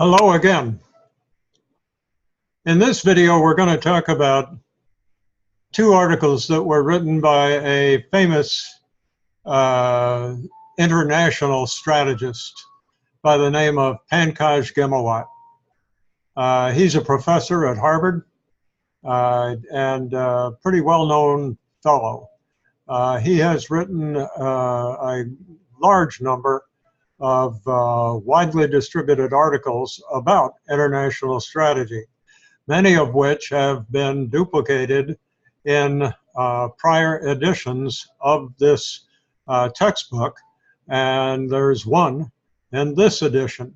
Hello again. In this video, we're going to talk about two articles that were written by a famous international strategist by the name of Pankaj Ghemawat. He's a professor at Harvard and a pretty well-known fellow. He has written a large number of widely distributed articles about international strategy, many of which have been duplicated in prior editions of this textbook, and there's one in this edition.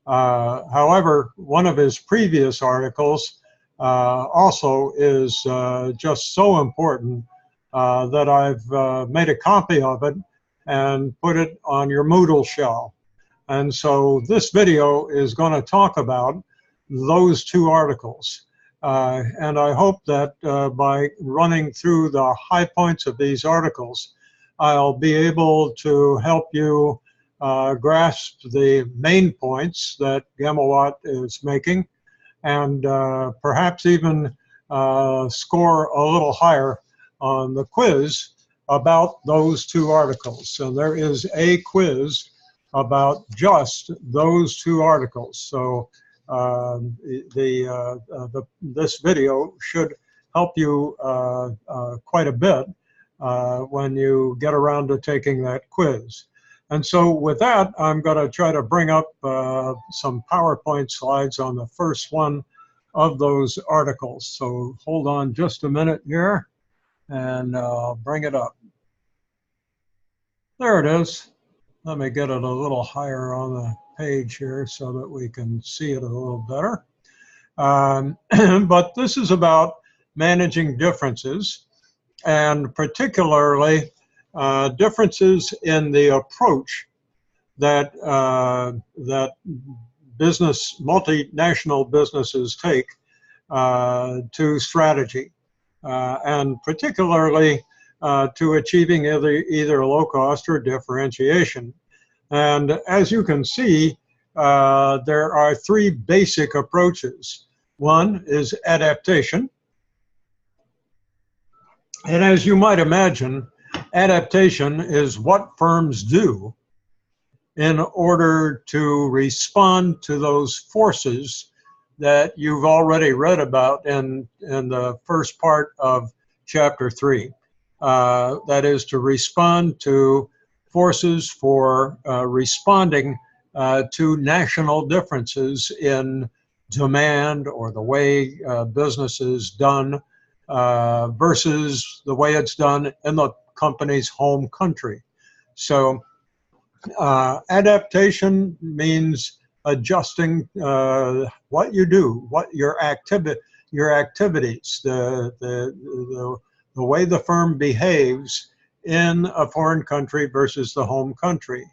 However, one of his previous articles also is just so important that I've made a copy of it and put it on your Moodle shell. And so this video is going to talk about those two articles. And I hope that by running through the high points of these articles, I'll be able to help you grasp the main points that Ghemawat is making, and perhaps even score a little higher on the quiz about those two articles. So there is a quiz about just those two articles. So this video should help you quite a bit when you get around to taking that quiz. And so with that, I'm going to try to bring up some PowerPoint slides on the first one of those articles. So hold on just a minute here, and I'll bring it up. There it is. Let me get it a little higher on the page here so that we can see it a little better. But this is about managing differences, and particularly differences in the approach that multinational businesses take to strategy, and particularly to achieving either low cost or differentiation. And as you can see, there are three basic approaches. One is adaptation. And as you might imagine, adaptation is what firms do in order to respond to those forces that you've already read about in the first part of chapter 3. That is, to respond to forces for responding to national differences in demand or the way business is done versus the way it's done in the company's home country. So adaptation means adjusting what you do, what your activities, the way the firm behaves in a foreign country versus the home country.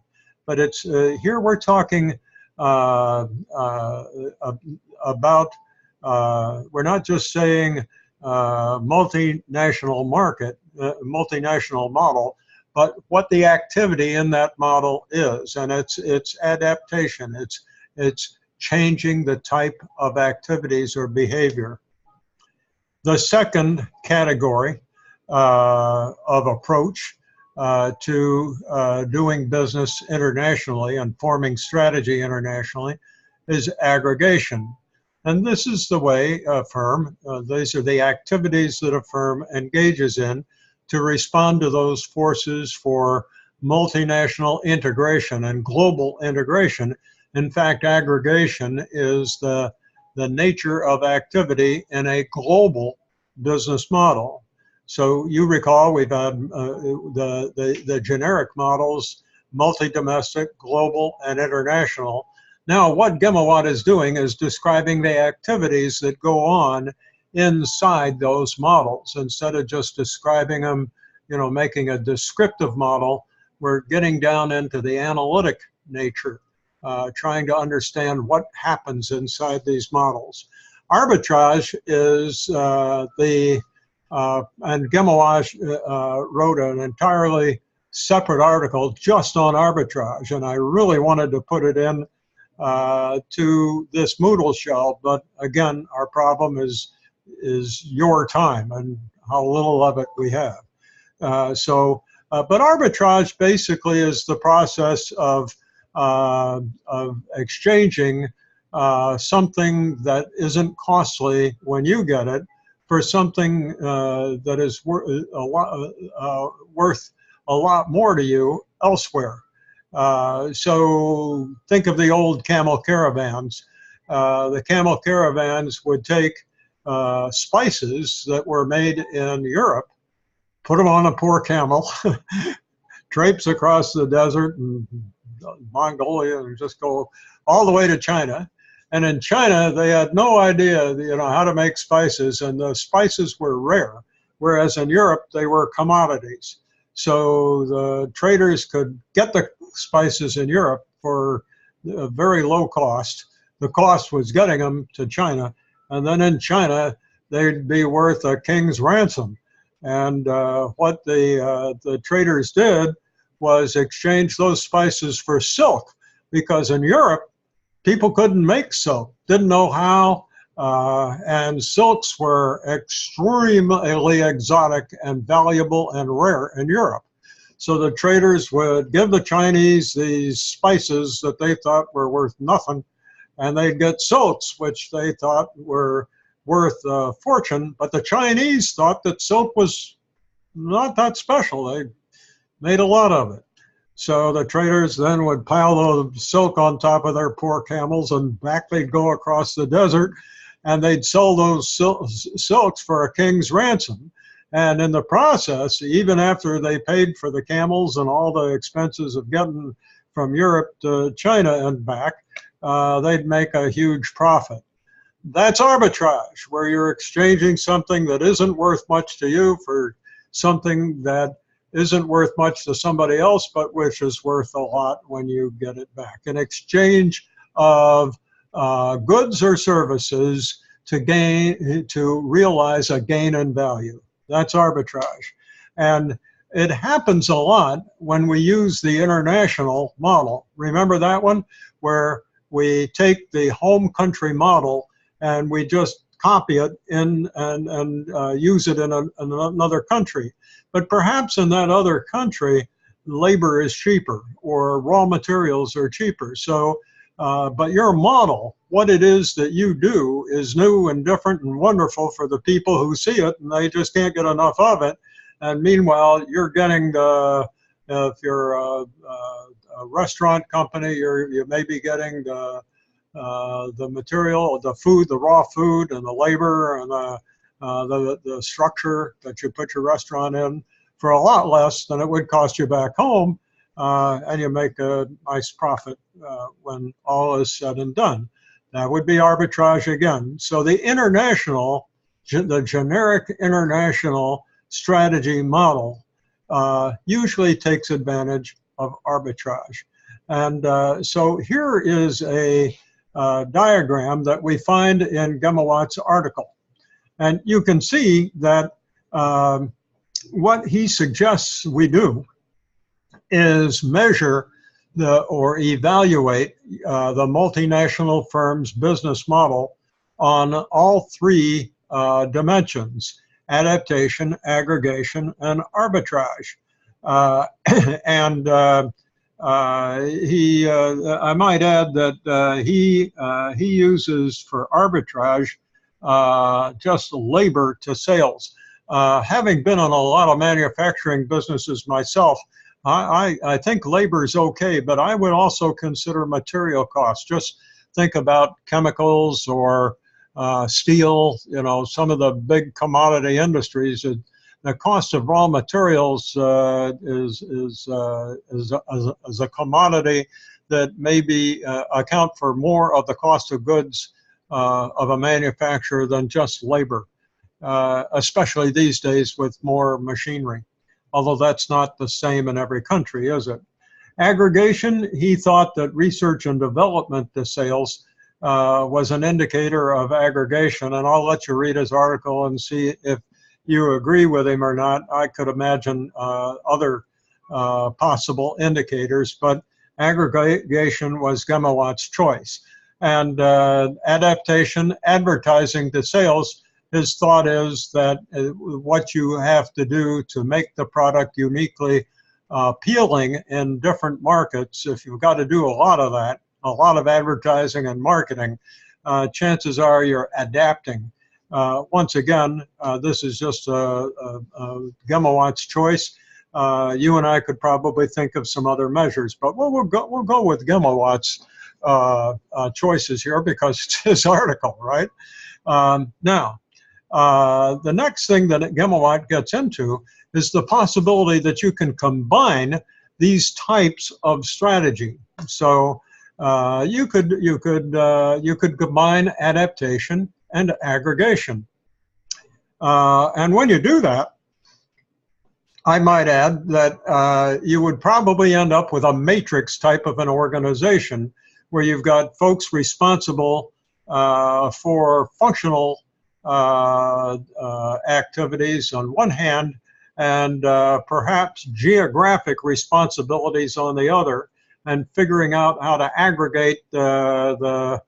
But it's here we're talking about, we're not just saying multinational model, but what the activity in that model is. And it's adaptation. It's changing the type of activities or behavior. The second category of approach to doing business internationally and forming strategy internationally is aggregation. And this is the way a firm, these are the activities that a firm engages in to respond to those forces for multinational integration and global integration. In fact, aggregation is the nature of activity in a global business model. So you recall we've had the generic models, multi-domestic, global, and international. Now what Ghemawat is doing is describing the activities that go on inside those models. Instead of just describing them, making a descriptive model, we're getting down into the analytic nature, trying to understand what happens inside these models. Arbitrage is and Ghemawat wrote an entirely separate article just on arbitrage, and I really wanted to put it in to this Moodle shell. But again, our problem is your time and how little of it we have. But arbitrage basically is the process of exchanging something that isn't costly when you get it for something that is worth a lot more to you elsewhere. So think of the old camel caravans. The camel caravans would take spices that were made in Europe, put them on a poor camel, traipse across the desert and Mongolia and just go all the way to China. And in China, they had no idea, how to make spices, and the spices were rare, whereas in Europe, they were commodities. So the traders could get the spices in Europe for a very low cost. The cost was getting them to China, and then in China, they'd be worth a king's ransom. And what the traders did was exchange those spices for silk, because in Europe, people couldn't make silk, didn't know how, and silks were extremely exotic and valuable and rare in Europe. So the traders would give the Chinese these spices that they thought were worth nothing, and they'd get silks, which they thought were worth a fortune, but the Chinese thought that silk was not that special. They made a lot of it. So the traders then would pile the silk on top of their poor camels, and back they'd go across the desert, and they'd sell those silks for a king's ransom. And in the process, even after they paid for the camels and all the expenses of getting from Europe to China and back, they'd make a huge profit. That's arbitrage, where you're exchanging something that isn't worth much to you for something that isn't worth much to somebody else, but which is worth a lot when you get it back. An exchange of goods or services to realize a gain in value. That's arbitrage. And it happens a lot when we use the international model. Remember that one? Where we take the home country model and we just copy it in and use it in another country. But perhaps in that other country, labor is cheaper or raw materials are cheaper. So, but your model, what it is that you do, is new and different and wonderful for the people who see it, and they just can't get enough of it. And meanwhile, you're getting if you're a restaurant company, you may be getting the material, the food, the raw food, and the labor, and the structure that you put your restaurant in for a lot less than it would cost you back home, and you make a nice profit when all is said and done. That would be arbitrage again. So the generic international strategy model usually takes advantage of arbitrage. And so here is a diagram that we find in Ghemawat's article. And you can see that what he suggests we do is measure or evaluate the multinational firm's business model on all three dimensions: adaptation, aggregation, and arbitrage. I might add that he uses for arbitrage just labor to sales. Having been in a lot of manufacturing businesses myself, I think labor is okay, but I would also consider material costs. Just think about chemicals or steel, some of the big commodity industries. The cost of raw materials is a commodity that maybe account for more of the cost of goods of a manufacturer than just labor, especially these days with more machinery. Although that's not the same in every country, is it? Aggregation, he thought that research and development to sales was an indicator of aggregation, and I'll let you read his article and see if you agree with him or not. I could imagine other possible indicators, but Aggregation was Ghemawat's choice. And adaptation, advertising to sales, his thought is that what you have to do to make the product uniquely appealing in different markets, if you've got to do a lot of that, a lot of advertising and marketing, chances are you're adapting. Once again, this is just Ghemawat's choice. You and I could probably think of some other measures, but we'll go with Ghemawat's choices here because it's his article, right? Now, the next thing that Ghemawat gets into is the possibility that you can combine these types of strategy. So you could combine adaptation and aggregation, and when you do that, I might add that you would probably end up with a matrix type of an organization where you've got folks responsible for functional activities on one hand, and perhaps geographic responsibilities on the other, and figuring out how to aggregate the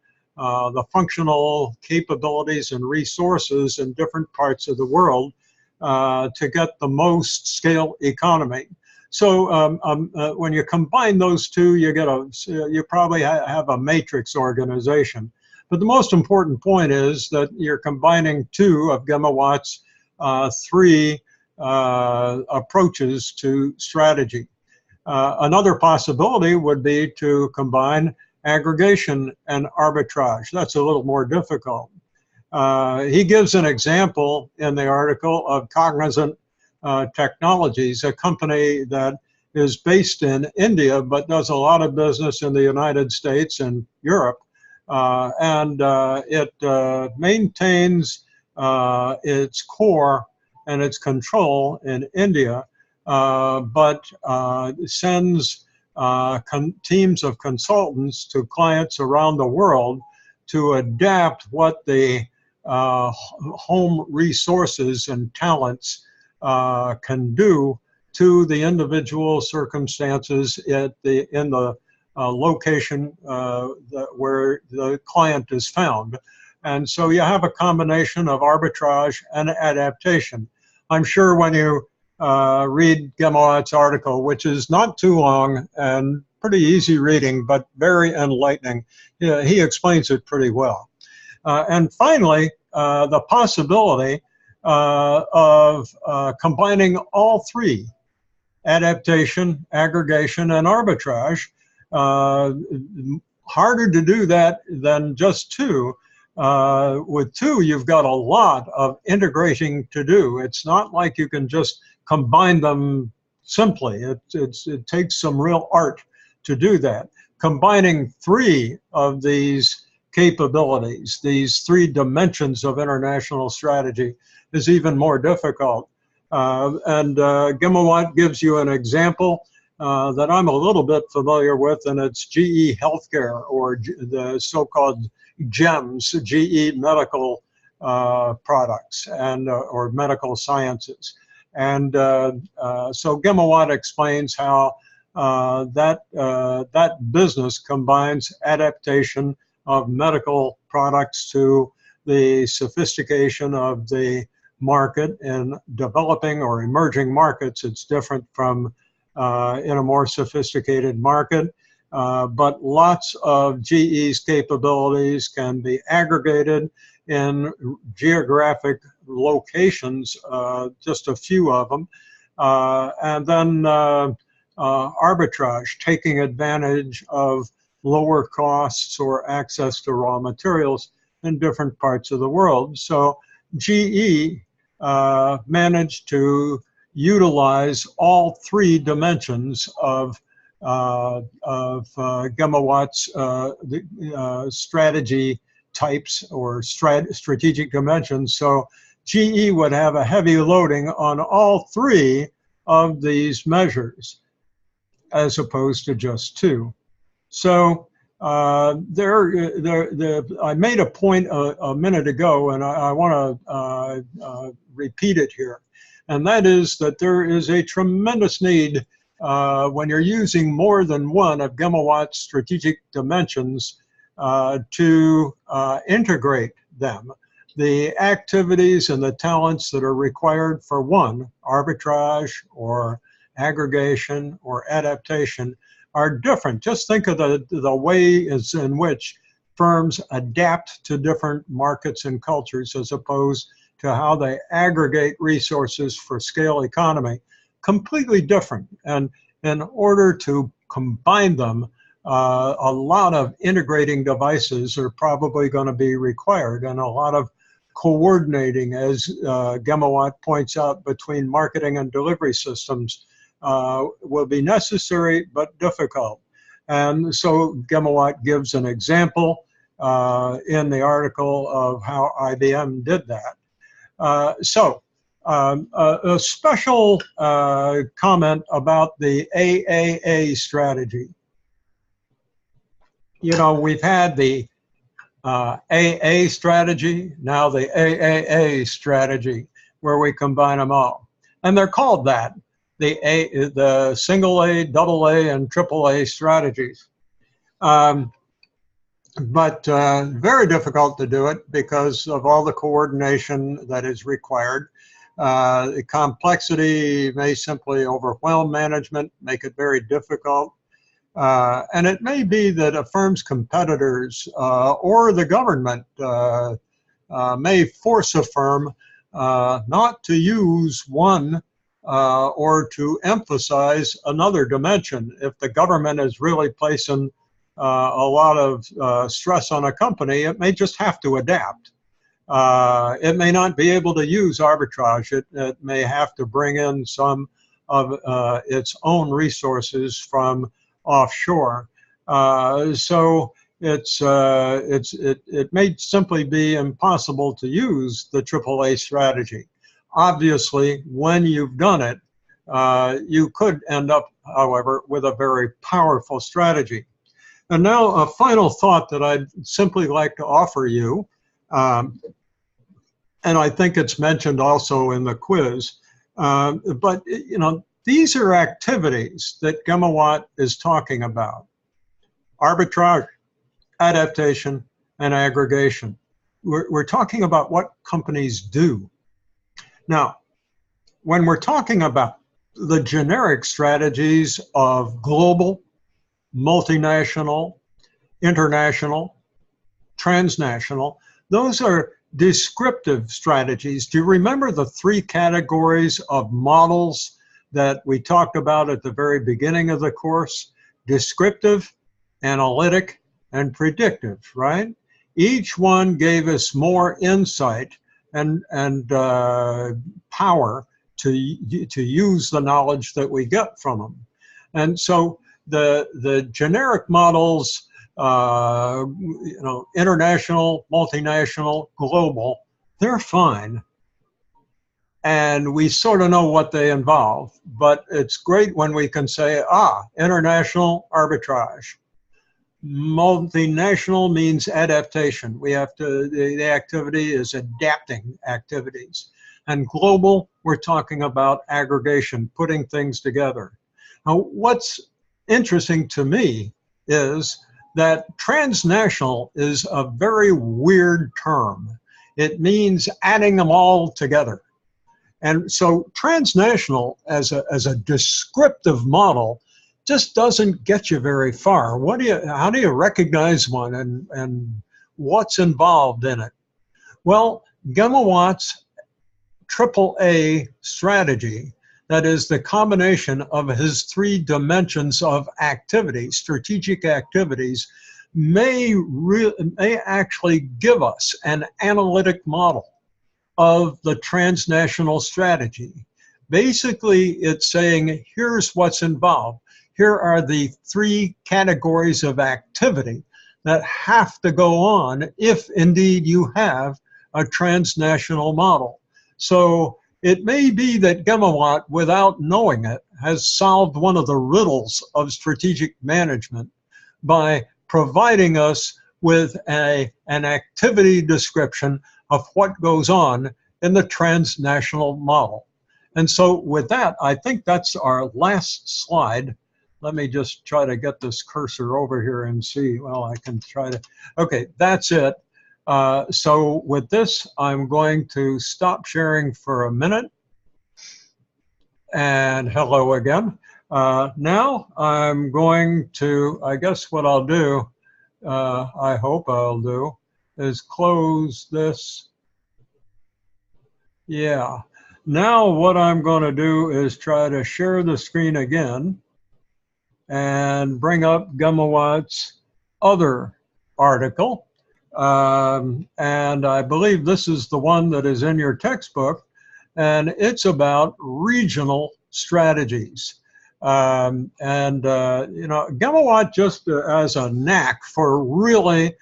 functional capabilities and resources in different parts of the world to get the most scale economy. So when you combine those two, you probably have a matrix organization. But the most important point is that you're combining two of Ghemawat's three approaches to strategy. Another possibility would be to combine aggregation and arbitrage. That's a little more difficult. He gives an example in the article of Cognizant Technologies, a company that is based in India but does a lot of business in the United States and Europe. It maintains its core and its control in India, but sends teams of consultants to clients around the world to adapt what the home resources and talents can do to the individual circumstances in the location where the client is found. And so you have a combination of arbitrage and adaptation. I'm sure when you read Ghemawat's article, which is not too long and pretty easy reading, but very enlightening, he explains it pretty well. And finally, the possibility of combining all three, adaptation, aggregation, and arbitrage. Harder to do that than just two. With two, you've got a lot of integrating to do. It's not like you can just combine them simply. It takes some real art to do that. Combining three of these capabilities, these three dimensions of international strategy, is even more difficult. Ghemawat gives you an example that I'm a little bit familiar with, and it's GE Healthcare, or the so-called GEMS, GE Medical Products, and or Medical Sciences. And so Ghemawat explains how that business combines adaptation of medical products to the sophistication of the market. In developing or emerging markets, it's different from in a more sophisticated market, but lots of GE's capabilities can be aggregated in geographic locations, just a few of them, and then arbitrage, taking advantage of lower costs or access to raw materials in different parts of the world. So GE managed to utilize all three dimensions of Ghemawat's strategy types or strategic dimensions. So GE would have a heavy loading on all three of these measures, as opposed to just two. So I made a point a minute ago, and I want to repeat it here. And that is that there is a tremendous need when you're using more than one of Ghemawat's strategic dimensions to integrate them. The activities and the talents that are required for one, arbitrage or aggregation or adaptation, are different. Just think of the ways in which firms adapt to different markets and cultures as opposed to how they aggregate resources for scale economy. Completely different. And in order to combine them, a lot of integrating devices are probably going to be required, and a lot of coordinating, as Ghemawat points out, between marketing and delivery systems will be necessary but difficult. And so Ghemawat gives an example in the article of how IBM did that. A special comment about the AAA strategy. You know, we've had the AA strategy, now the AAA strategy, where we combine them all. And they're called that, the single A, double A, and triple A strategies. But very difficult to do it because of all the coordination that is required. The complexity may simply overwhelm management, make it very difficult. And it may be that a firm's competitors or the government may force a firm not to use one or to emphasize another dimension. If the government is really placing a lot of stress on a company, it may just have to adapt. It may not be able to use arbitrage. It may have to bring in some of its own resources from offshore. So it may simply be impossible to use the AAA strategy. Obviously, when you've done it, you could end up, however, with a very powerful strategy. And now a final thought that I'd simply like to offer you, and I think it's mentioned also in the quiz, but you know, these are activities that Ghemawat is talking about: arbitrage, adaptation, and aggregation. We're talking about what companies do. Now, when we're talking about the generic strategies of global, multinational, international, transnational, those are descriptive strategies. Do you remember the three categories of models that we talked about at the very beginning of the course? Descriptive, analytic, and predictive, right? Each one gave us more insight and power to use the knowledge that we get from them. And so the generic models, you know, international, multinational, global, they're fine. And we sort of know what they involve, but it's great when we can say, international arbitrage. Multinational means adaptation. We have to, the activity is adapting activities. And global, we're talking about aggregation, putting things together. Now, what's interesting to me is that transnational is a very weird term. It means adding them all together. And so transnational as a descriptive model just doesn't get you very far. How do you recognize one and what's involved in it? Well, Ghemawat's AAA strategy, that is the combination of his three dimensions of activity, strategic activities, may actually give us an analytic model of the transnational strategy. Basically, it's saying, here's what's involved. Here are the three categories of activity that have to go on if indeed you have a transnational model. So it may be that Ghemawat, without knowing it, has solved one of the riddles of strategic management by providing us with an activity description of what goes on in the transnational model. And so with that, I think that's our last slide. Let me just try to get this cursor over here and see. Well, I can try to. Okay, that's it. So with this, I'm going to stop sharing for a minute. And hello again. Now I'm going to, I guess what I'll do, I hope I'll do, is close this. Yeah. Now what I'm going to do is try to share the screen again and bring up Ghemawat's other article. And I believe this is the one that is in your textbook, and it's about regional strategies. You know, Ghemawat just has a knack for really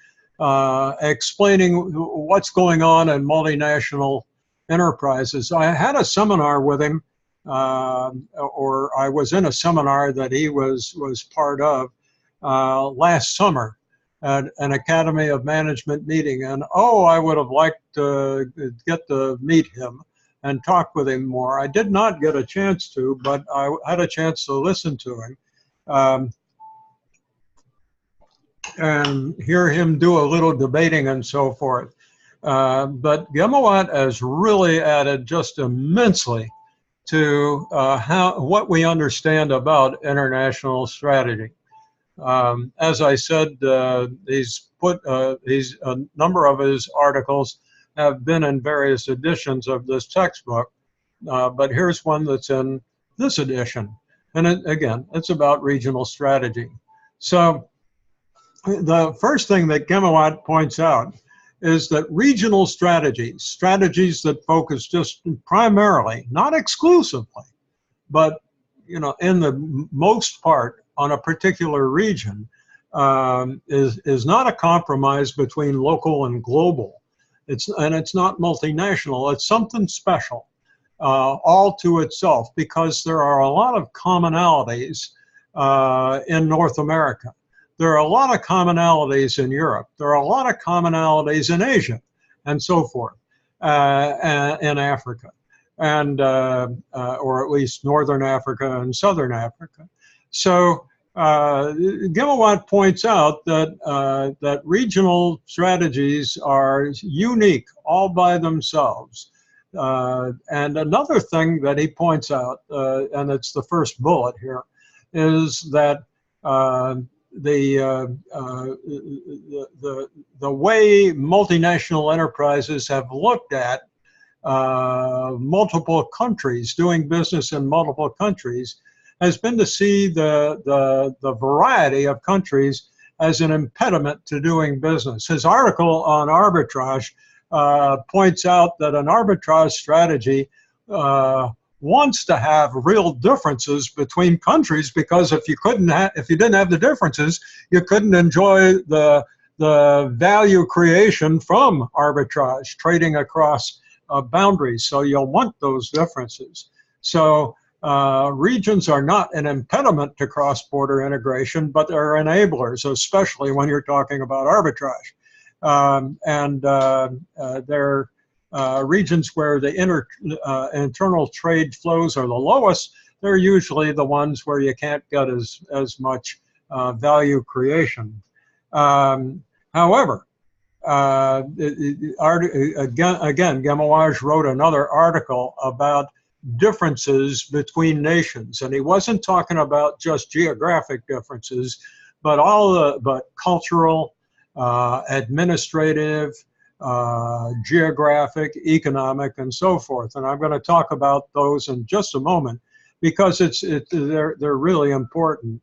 explaining what's going on in multinational enterprises. I had a seminar with him, or I was in a seminar that he was part of last summer at an Academy of Management meeting. And oh, I would have liked to get to meet him and talk with him more. I did not get a chance to, but I had a chance to listen to him and hear him do a little debating and so forth. But Ghemawat has really added just immensely to what we understand about international strategy. As I said, he's put a number of his articles have been in various editions of this textbook, but here's one that's in this edition. And again, it's about regional strategy. So the first thing that Ghemawat points out is that regional strategies that focus just primarily, not exclusively, but in the most part on a particular region, is not a compromise between local and global. It's not multinational. It's something special, all to itself, because there are a lot of commonalities in North America. There are a lot of commonalities in Europe. There are a lot of commonalities in Asia, and so forth, and in Africa, and or at least Northern Africa and Southern Africa. So Ghemawat points out that that regional strategies are unique all by themselves. And another thing that he points out, and it's the first bullet here, is that the way multinational enterprises have looked at multiple countries, doing business in multiple countries, has been to see the variety of countries as an impediment to doing business. His article on arbitrage points out that an arbitrage strategy wants to have real differences between countries, because if you didn't have the differences, you couldn't enjoy the value creation from arbitrage, trading across boundaries. So you'll want those differences. So regions are not an impediment to cross-border integration, but they're enablers, especially when you're talking about arbitrage. They're regions where the internal trade flows are the lowest. They're usually the ones where you can't get as much value creation. However, again, Ghemawat wrote another article about differences between nations, and he wasn't talking about just geographic differences, but cultural, administrative, geographic, economic, and so forth. And I'm going to talk about those in just a moment, because they're really important.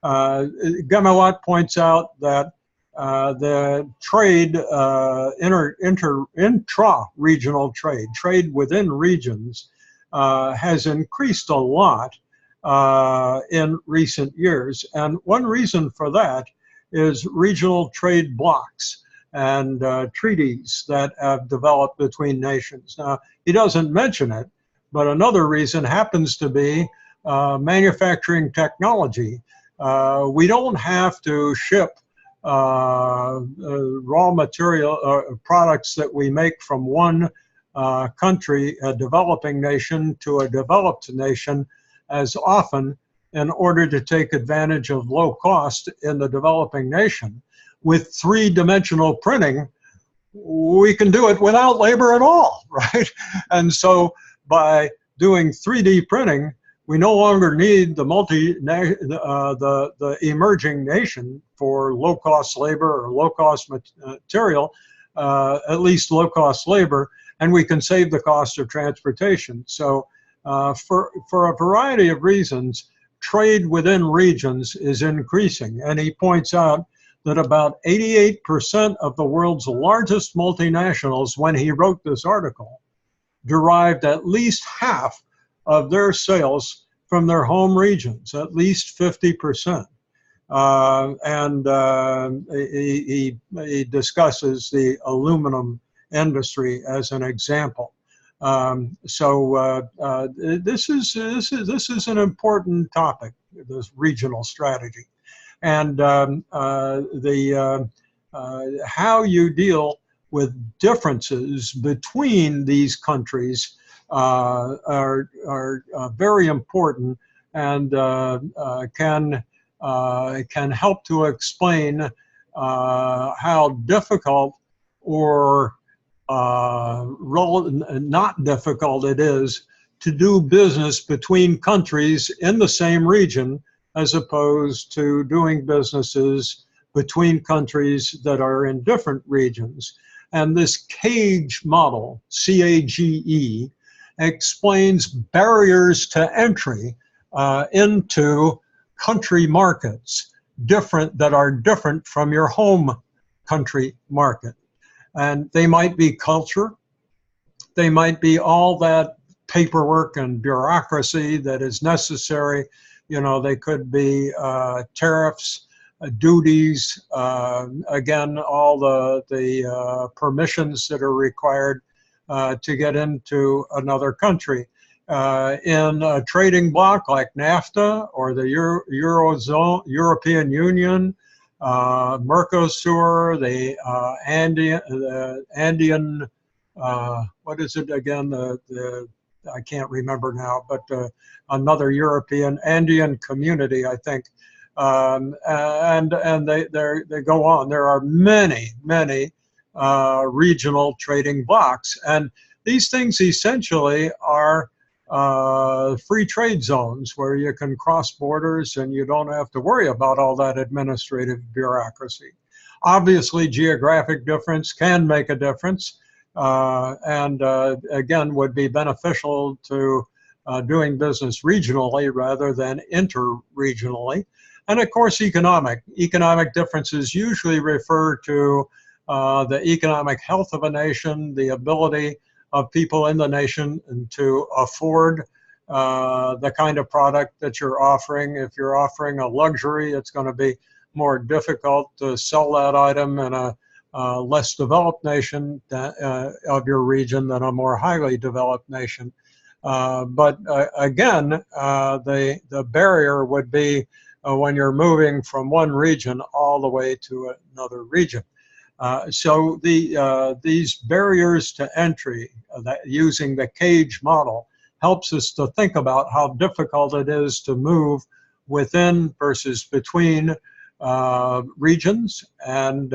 Ghemawat points out that the trade, intra-regional trade within regions, has increased a lot in recent years. And one reason for that is regional trade blocs and treaties that have developed between nations. Now, he doesn't mention it, but another reason happens to be manufacturing technology. We don't have to ship raw material products that we make from one country, a developing nation, to a developed nation as often in order to take advantage of low cost in the developing nation. With three-dimensional printing, we can do it without labor at all, right? And so by doing 3D printing, we no longer need the the emerging nation for low-cost labor or low-cost material, at least low-cost labor, and we can save the cost of transportation. So for a variety of reasons, trade within regions is increasing. And he points out that about 88% of the world's largest multinationals, when he wrote this article, derived at least half of their sales from their home regions, at least 50%. He discusses the aluminum industry as an example. This is an important topic, this regional strategy, and how you deal with differences between these countries are very important, and can help to explain how difficult or not difficult it is to do business between countries in the same region, as opposed to doing businesses between countries that are in different regions. And this CAGE model, C-A-G-E, explains barriers to entry into country markets that are different from your home country market. And they might be culture, they might be all that paperwork and bureaucracy that is necessary. You know, they could be tariffs, duties, again, all the permissions that are required to get into another country. In a trading bloc like NAFTA or the Eurozone, European Union, Mercosur, the Andean, what is it again? I can't remember now, but another European Andean community, I think. And they go on. There are many regional trading blocs, and these things essentially are free trade zones where you can cross borders and you don't have to worry about all that administrative bureaucracy. Obviously, geographic difference can make a difference, and again, would be beneficial to doing business regionally rather than interregionally. And of course, economic differences usually refer to the economic health of a nation, the ability of people in the nation to afford the kind of product that you're offering. If you're offering a luxury, it's going to be more difficult to sell that item in a less developed nation of your region than a more highly developed nation. But again, the barrier would be when you're moving from one region all the way to another region. So these barriers to entry, using the CAGE model, helps us to think about how difficult it is to move within versus between regions, and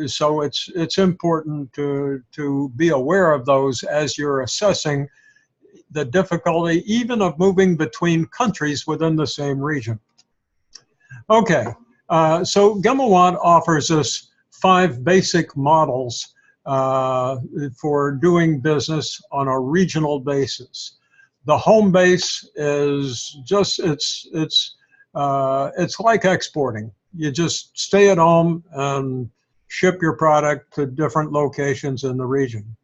so it's important to be aware of those as you're assessing the difficulty even of moving between countries within the same region. Okay. So Ghemawat offers us 5 basic models for doing business on a regional basis. The home base is just, it's like exporting. You just stay at home and ship your product to different locations in the region.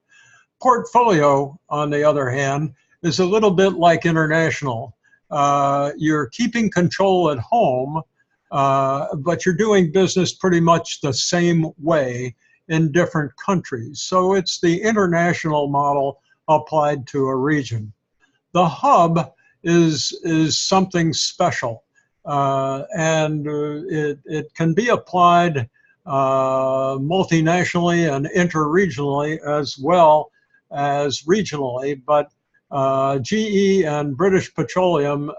Portfolio, on the other hand, is a little bit like international. You're keeping control at home, but you're doing business pretty much the same way in different countries. So it's the international model applied to a region. The hub is something special, and it can be applied multinationally and interregionally as well as regionally. But GE and British Petroleum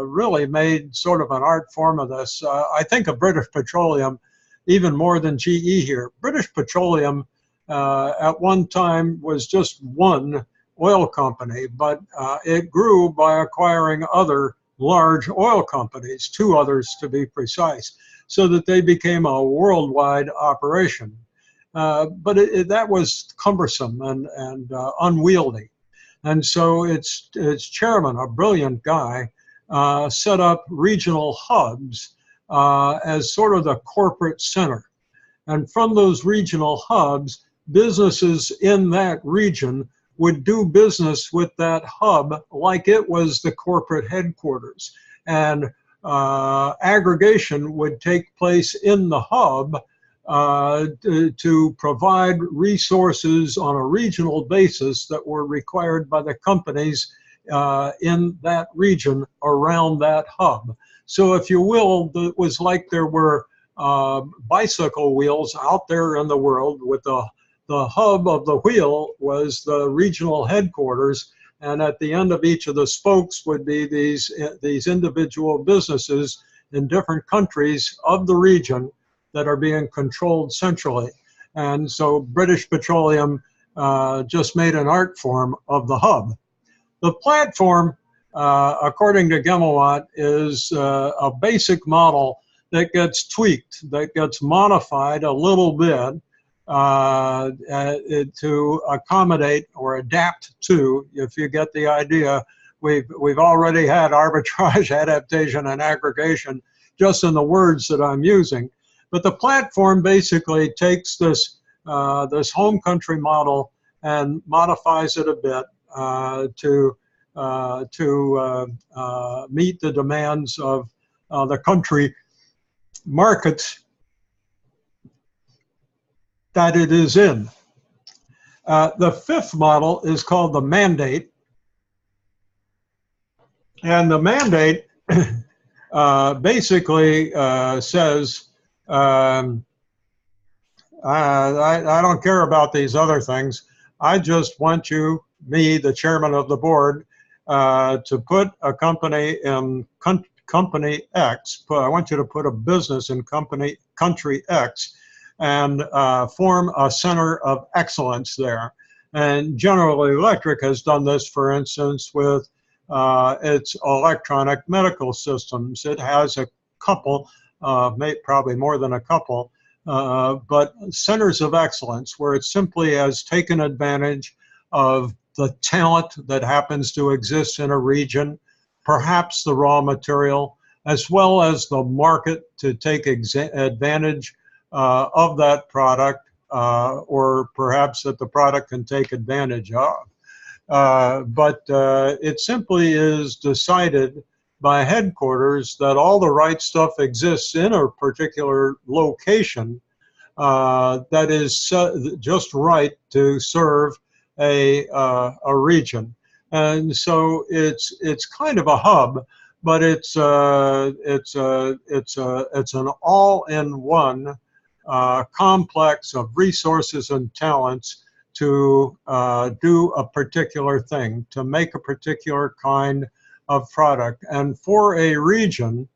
really made sort of an art form of this. I think of British Petroleum even more than GE here. British Petroleum at one time was just one oil company, but it grew by acquiring other large oil companies, two others to be precise, so that they became a worldwide operation. But that was cumbersome and unwieldy. And so its chairman, a brilliant guy, set up regional hubs as sort of the corporate center. And from those regional hubs, businesses in that region would do business with that hub like it was the corporate headquarters. And aggregation would take place in the hub to provide resources on a regional basis that were required by the companies in that region around that hub. So if you will, it was like there were bicycle wheels out there in the world, with the hub of the wheel was the regional headquarters, and at the end of each of the spokes would be these individual businesses in different countries of the region that are being controlled centrally. And so British Petroleum just made an art form of the hub. The platform, according to Ghemawat, is a basic model that gets tweaked, that gets modified a little bit to accommodate or adapt to, if you get the idea. We've already had arbitrage, adaptation, and aggregation just in the words that I'm using. But the platform basically takes this home country model and modifies it a bit to meet the demands of the country markets that it is in. The fifth model is called the mandate. And the mandate basically says, I don't care about these other things. I just want you, me, the chairman of the board, to put a company in company X. I want you to put a business in country X and form a center of excellence there. And General Electric has done this, for instance, with its electronic medical systems. It has a couple, probably more than a couple, but centers of excellence where it simply has taken advantage of the talent that happens to exist in a region, perhaps the raw material, as well as the market to take advantage of that product, or perhaps that the product can take advantage of. But it simply is decided by headquarters that all the right stuff exists in a particular location that is just right to serve a region. And so it's kind of a hub, but it's an all-in-one complex of resources and talents to do a particular thing, to make a particular kind of product. And for a region,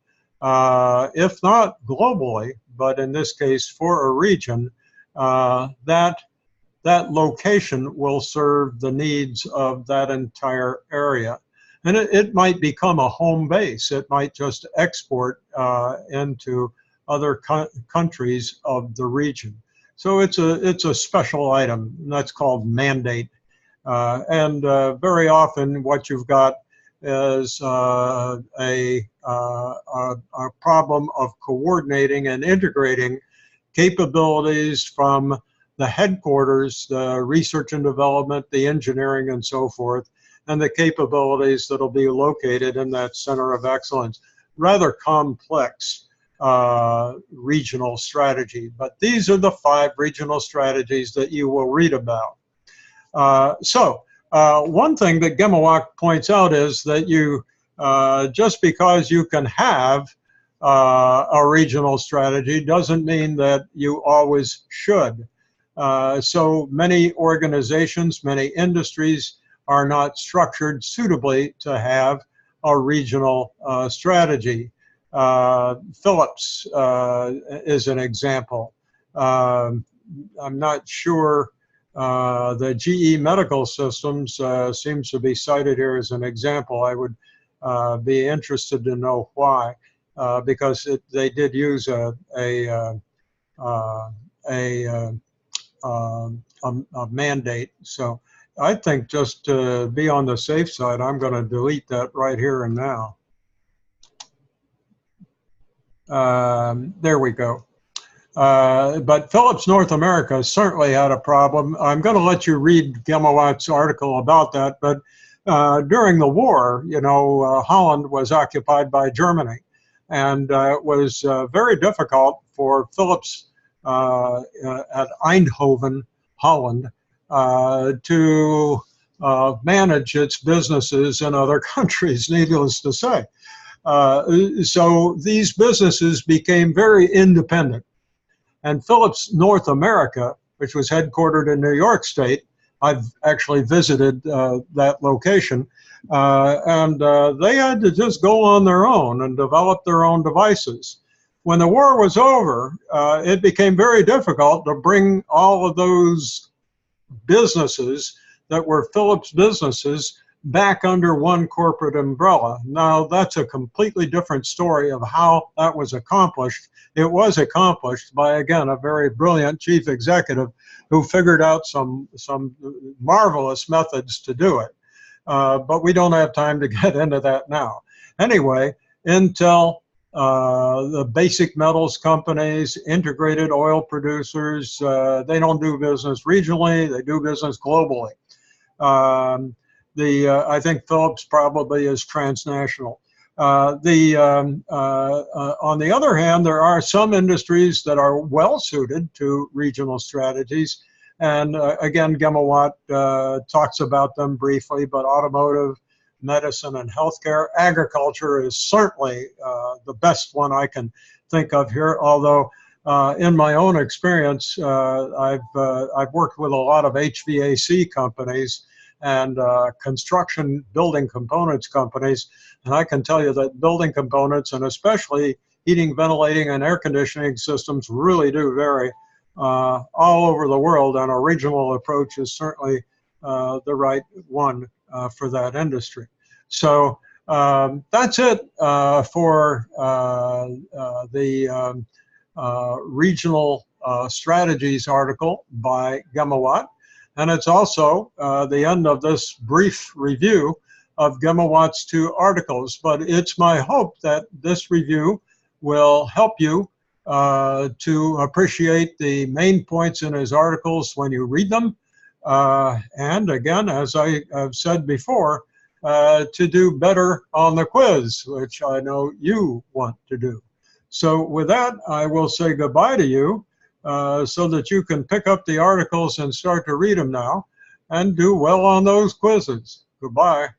if not globally, but in this case for a region, that location will serve the needs of that entire area. And it might become a home base. It might just export into other countries of the region. So it's a special item, and that's called mandate. And very often what you've got is a problem of coordinating and integrating capabilities from the headquarters, the research and development, the engineering, and so forth, and the capabilities that'll be located in that center of excellence. Rather complex regional strategy, but these are the 5 regional strategies that you will read about. One thing that Ghemawat points out is that you, just because you can have a regional strategy doesn't mean that you always should. So many organizations, many industries are not structured suitably to have a regional strategy. Philips is an example. I'm not sure the GE Medical Systems seems to be cited here as an example. I would be interested to know why, because they did use a mandate. So I think just to be on the safe side, I'm going to delete that right here and now. There we go. But Philips North America certainly had a problem. I'm going to let you read Ghemawat's article about that, but during the war, you know, Holland was occupied by Germany, and it was very difficult for Philips at Eindhoven, Holland, to manage its businesses in other countries, needless to say. So these businesses became very independent. And Philips North America, which was headquartered in New York State, I've actually visited that location, and they had to just go on their own and develop their own devices. When the war was over, it became very difficult to bring all of those businesses that were Philips businesses back under one corporate umbrella. Now, that's a completely different story of how that was accomplished. It was accomplished by, again, a very brilliant chief executive who figured out some marvelous methods to do it. But we don't have time to get into that now. Anyway, Intel, the basic metals companies, integrated oil producers, they don't do business regionally, they do business globally. I think Philips probably is transnational. On the other hand, there are some industries that are well suited to regional strategies. And again, Ghemawat talks about them briefly, but automotive, medicine, and healthcare. Agriculture is certainly the best one I can think of here, although in my own experience, I've worked with a lot of HVAC companies and construction building components companies. And I can tell you that building components, and especially heating, ventilating, and air conditioning systems, really do vary all over the world. And a regional approach is certainly the right one for that industry. So that's it for the regional strategies article by Ghemawat. And it's also the end of this brief review of Ghemawat's 2 articles. But it's my hope that this review will help you to appreciate the main points in his articles when you read them. And again, as I have said before, to do better on the quiz, which I know you want to do. So with that, I will say goodbye to you. So that you can pick up the articles and start to read them now and do well on those quizzes. Goodbye.